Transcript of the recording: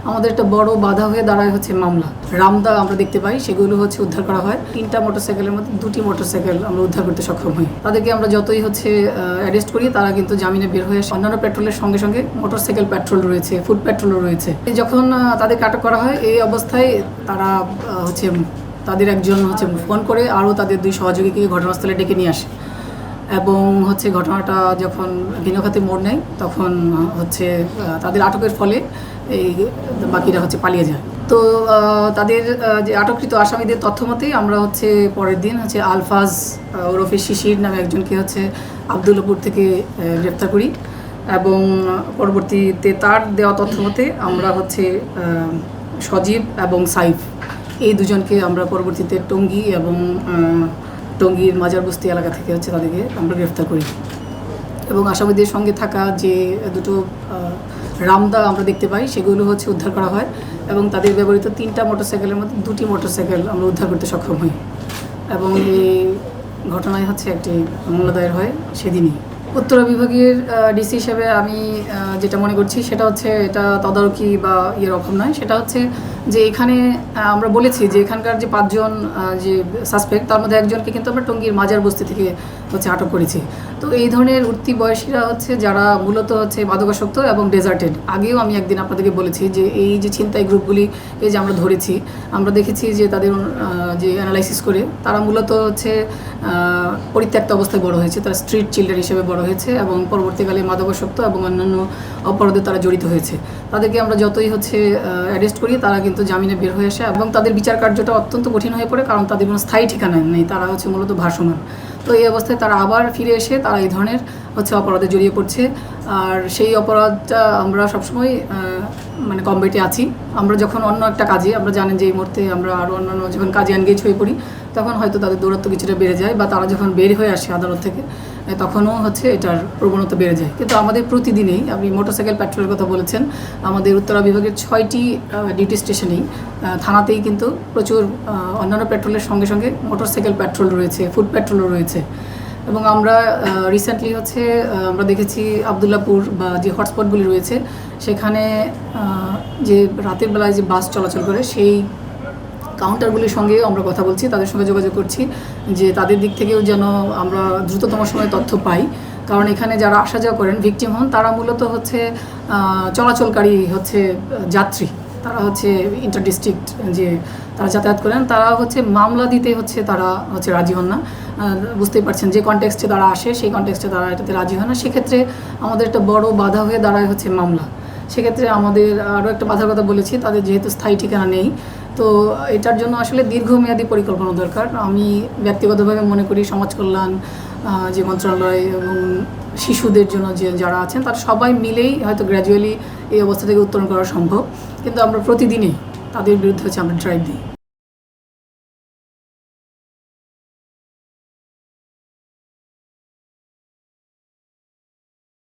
আমাদের একটা বড় বাধা হয়ে দাঁড়ায় হচ্ছে মামলা। রামদা আমরা দেখতে পাই, সেগুলো হচ্ছে উদ্ধার করা হয়। 3টা মোটরসাইকেলের মধ্যে 2টি মোটরসাইকেল আমরা উদ্ধার করতে সক্ষম হই। তাদেরকে আমরা যতই হচ্ছে অ্যারেস্ট করি, তারা কিন্তু জামিনে বের হয়ে আসে। অন্যান্য পেট্রোলের সঙ্গে সঙ্গে মোটরসাইকেল পেট্রোল রয়েছে, ফুড পেট্রোলও রয়েছে। যখন তাদেরকে আটক করা হয়, এই অবস্থায় তারা হচ্ছে তাদের একজন হচ্ছে ফোন করে আরও তাদের 2 সহযোগীকে ঘটনাস্থলে ডেকে নিয়ে আসে এবং হচ্ছে ঘটনাটা যখন ভিন্নখাতে মোড় নেয়, তখন হচ্ছে তাদের আটকের ফলে এই বাকিরা হচ্ছে পালিয়ে যায়। তো তাদের যে আটককৃত আসামিদের তথ্য মতেই আমরা হচ্ছে পরের দিন হচ্ছে আলফাজ ওরফে শিশির নামে একজনকে হচ্ছে আবদুল্লাপুর থেকে গ্রেপ্তার করি এবং পরবর্তীতে তার দেওয়া তথ্য মতে আমরা হচ্ছে সজীব এবং সাইফ এই দুজনকে আমরা পরবর্তীতে টঙ্গী এবং টঙ্গীর মাজারবস্তি এলাকা থেকে হচ্ছে তাদেরকে আমরা গ্রেফতার করি এবং আসামিদের সঙ্গে থাকা যে 2টো রামদা আমরা দেখতে পাই, সেগুলো হচ্ছে উদ্ধার করা হয় এবং তাদের ব্যবহৃত 3টা মোটরসাইকেলের মধ্যে 2টি মোটরসাইকেল আমরা উদ্ধার করতে সক্ষম হই এবং এই ঘটনায় হচ্ছে একটি মামলা দায়ের হয় সেদিনই। উত্তরা বিভাগের ডিসি হিসেবে আমি যেটা মনে করছি সেটা হচ্ছে এটা তদারকি বা অভাব নয়, সেটা হচ্ছে যে এখানে আমরা বলেছি যে এখানকার যে 5 জন যে সাসপেক্ট, তার মধ্যে একজনকে কিন্তু আমরা টঙ্গীর মাজারবস্তি থেকে হচ্ছে আটক করেছি। তো এই ধরনের উঠতি বয়সীরা হচ্ছে যারা মূলত হচ্ছে মাদকাসক্ত এবং ডেজার্টেড। আগেও আমি একদিন আপনাদেরকে বলেছি যে এই যে ছিনতাই গ্রুপগুলি এই যে আমরা ধরেছি, আমরা দেখেছি যে তাদের যে অ্যানালাইসিস করে তারা মূলত হচ্ছে পরিত্যক্ত অবস্থায় বড় হয়েছে, তারা স্ট্রিট চিলড্রেন হিসেবে বড় হয়েছে এবং পরবর্তীকালে মাদকাসক্ত এবং অন্যান্য অপরাধে তারা জড়িত হয়েছে। তাদেরকে আমরা যতই হচ্ছে অ্যারেস্ট করি, তারা কিন্তু জামিনে বের হয়ে আসে এবং তাদের বিচার কার্যটা অত্যন্ত কঠিন হয়ে পড়ে, কারণ তাদের কোনো স্থায়ী ঠিকানা নেই, তারা হচ্ছে মূলত ভাসমান। তো এই অবস্থায় তারা আবার ফিরে এসে তারা এই ধরনের হচ্ছে অপরাধে জড়িয়ে পড়ছে। আর সেই অপরাধটা আমরা সবসময় মানে কমবেটে আছি। আমরা যখন অন্য একটা কাজে, আমরা জানেন যে এই মুহূর্তে আমরা আরও অন্যান্য যখন কাজে এনগেজ হয়ে পড়ি, তখন হয়তো তাদের দৌরত্ব কিছুটা বেড়ে যায় বা তারা যখন বের হয়ে আসে আদালত থেকে, তখনও হচ্ছে এটার প্রবণতা বেড়ে যায়। কিন্তু আমাদের প্রতিদিনেই, আপনি মোটরসাইকেল পেট্রোলের কথা বলেছেন, আমাদের উত্তরা বিভাগের 6টি ডিউটি স্টেশনেই থানাতেই কিন্তু প্রচুর অন্যান্য পেট্রোলের সঙ্গে সঙ্গে মোটরসাইকেল পেট্রোল রয়েছে, ফুড পেট্রোলও রয়েছে এবং আমরা রিসেন্টলি হচ্ছে আমরা দেখেছি আবদুল্লাপুর বা যে হটস্পটগুলি রয়েছে সেখানে যে রাতের বেলায় যে বাস চলাচল করে, সেই কাউন্টারগুলির সঙ্গেও আমরা কথা বলছি, তাদের সঙ্গে যোগাযোগ করছি যে তাদের দিক থেকেও যেন আমরা দ্রুততম সময়ে তথ্য পাই। কারণ এখানে যারা আসা যাওয়া করেন, ভিকটিম হন, তারা মূলত হচ্ছে চলাচলকারী হচ্ছে যাত্রী, তারা হচ্ছে ইন্টার ডিস্ট্রিক্ট যে তারা যাতায়াত করেন, তারা হচ্ছে মামলা দিতে হচ্ছে তারা হচ্ছে রাজি হন না। বুঝতেই পারছেন যে কনটেক্সটে তারা আসে, সেই কনটেক্সটে তারা এটাতে রাজি হয় না। সেক্ষেত্রে আমাদের একটা বড় বাধা হয়ে দাঁড়ায় হচ্ছে মামলা। সেক্ষেত্রে আমাদের আরও একটা বাধার কথা বলেছি, তাদের যেহেতু স্থায়ী ঠিকানা নেই, তো এটার জন্য আসলে দীর্ঘমেয়াদী পরিকল্পনা দরকার। আমি ব্যক্তিগতভাবে মনে করি সমাজ কল্যাণ যে মন্ত্রণালয় এবং শিশুদের জন্য যে যারা আছেন, তারা সবাই মিলেই হয়তো গ্র্যাজুয়ালি এই অবস্থা থেকে উত্তরণ করা সম্ভব, কিন্তু আমরা প্রতিদিনই তাদের বিরুদ্ধে হচ্ছে আমরা ড্রাইভ দিই।